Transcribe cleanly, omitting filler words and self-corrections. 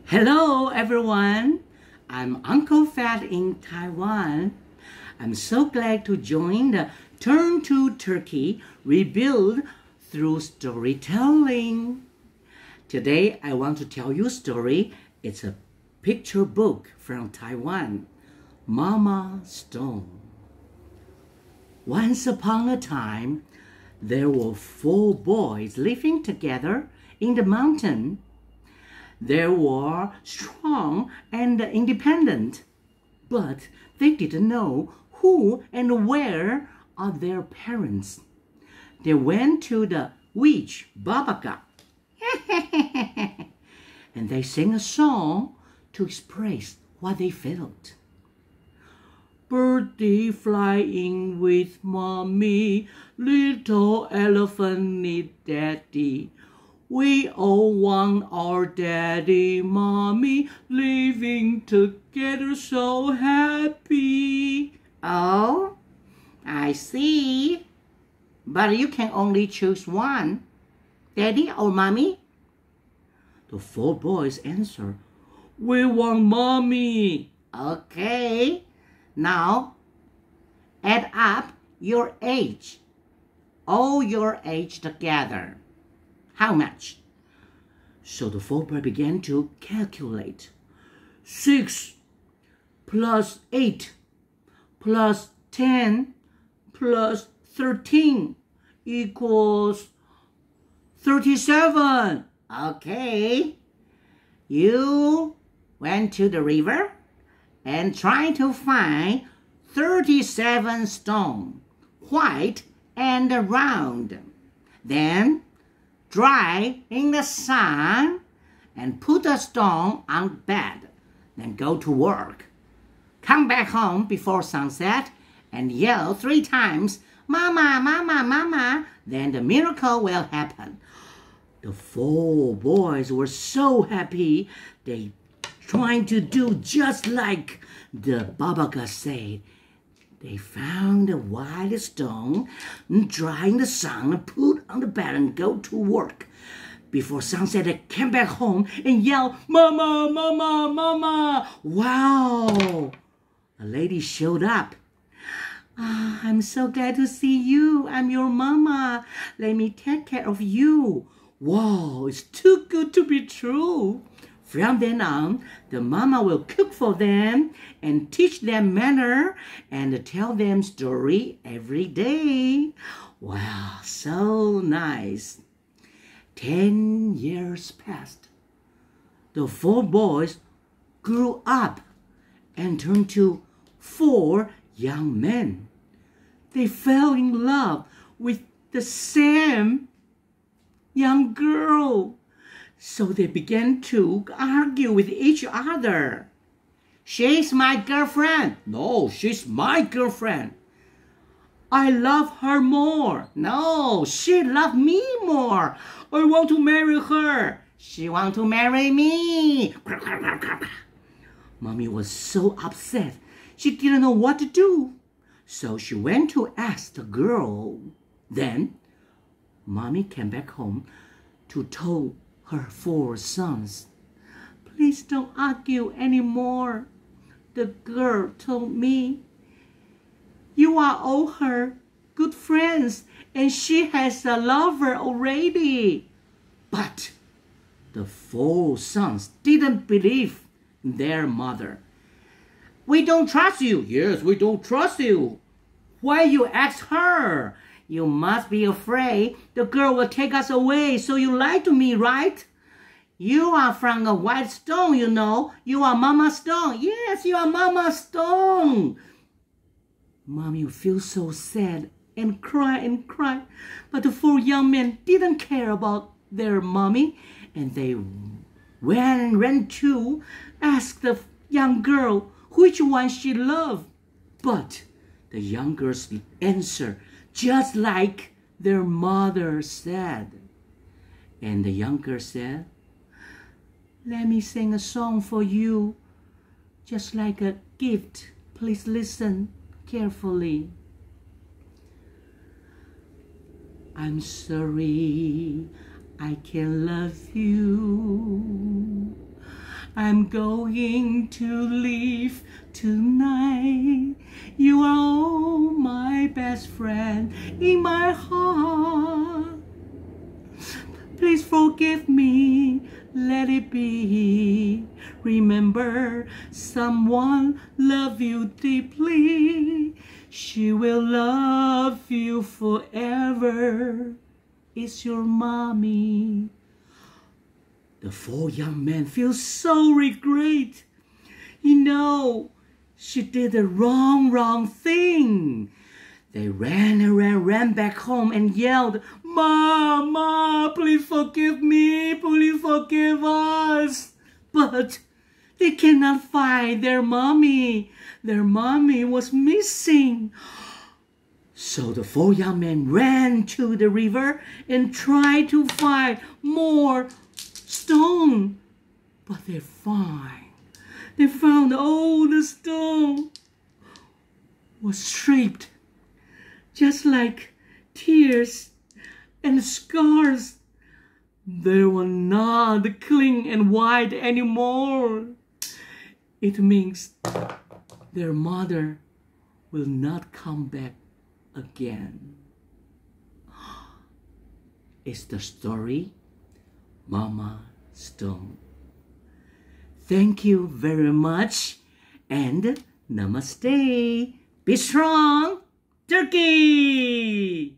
Hello everyone, I'm Uncle Fat in Taiwan. I'm so glad to join the Turn to Turkey Rebuild through storytelling. Today I want to tell you a story. It's a picture book from Taiwan, Mama Stone. Once upon a time, there were 4 boys living together in the mountain. They were strong and independent, but they didn't know who and where are their parents. They went to the witch Babaga and they sang a song to express what they felt. Birdie flying with mommy, little elephant need daddy. We all want our daddy, mommy, living together so happy. Oh, I see. But you can only choose one, daddy or mommy? The 4 boys answered, we want mommy. Okay, now add up your age, all your age together. How much? So the 4 boys began to calculate. 6 plus 8 plus 10 plus 13 equals 37. Okay. You went to the river and tried to find 37 stones, white and round. Then dry in the sun and put the stone on bed. Then go to work. Come back home before sunset and yell 3 times, Mama, Mama, Mama. Then the miracle will happen. The 4 boys were so happy. They tried to do just like the Babaga said. They found a white stone, dry in the sun, put on the bed and go to work. Before sunset, they came back home and yelled, Mama, Mama, Mama. Wow! A lady showed up. I'm so glad to see you. I'm your mama. Let me take care of you. Wow, it's too good to be true. From then on, the mama will cook for them and teach them manner and tell them story every day. Wow, so nice. 10 years passed. The 4 boys grew up and turned to 4 young men. They fell in love with the same young girl. So they began to argue with each other. She's my girlfriend. No, she's my girlfriend. I love her more. No, she loves me more. I want to marry her. She wants to marry me. Mommy was so upset. She didn't know what to do. So she went to ask the girl. Then Mommy came back home to tell her 4 sons, please don't argue anymore. The girl told me, you are all her good friends and she has a lover already. But the 4 sons didn't believe their mother. We don't trust you. Yes, we don't trust you. Why you ask her? You must be afraid the girl will take us away, so you lied to me, right? You are from a white stone, you know. You are Mama Stone. Yes, you are Mama Stone. Mommy feels so sad and cry. But the 4 young men didn't care about their mommy, and they ran to ask the young girl which one she loved. But the young girls answered just like their mother said. And the young girl said, let me sing a song for you, just like a gift. Please listen carefully. I'm sorry I can't love you. I'm going to leave tonight. You are all my best friend in my heart. Please forgive me, let it be. Remember, someone loves you deeply. She will love you forever. It's your mommy. The four young men feel so regret. She did the wrong thing. They ran back home and yelled, "Ma, please forgive me, please forgive us." But they cannot find their mommy. Their mommy was missing. So the four young men ran to the river and tried to find more stone. But they found all the stone was stripped, just like tears and scars. They were not clean and white anymore. It means their mother will not come back again. It's the story Mama Stone. Thank you very much and namaste. Be strong, Turkey!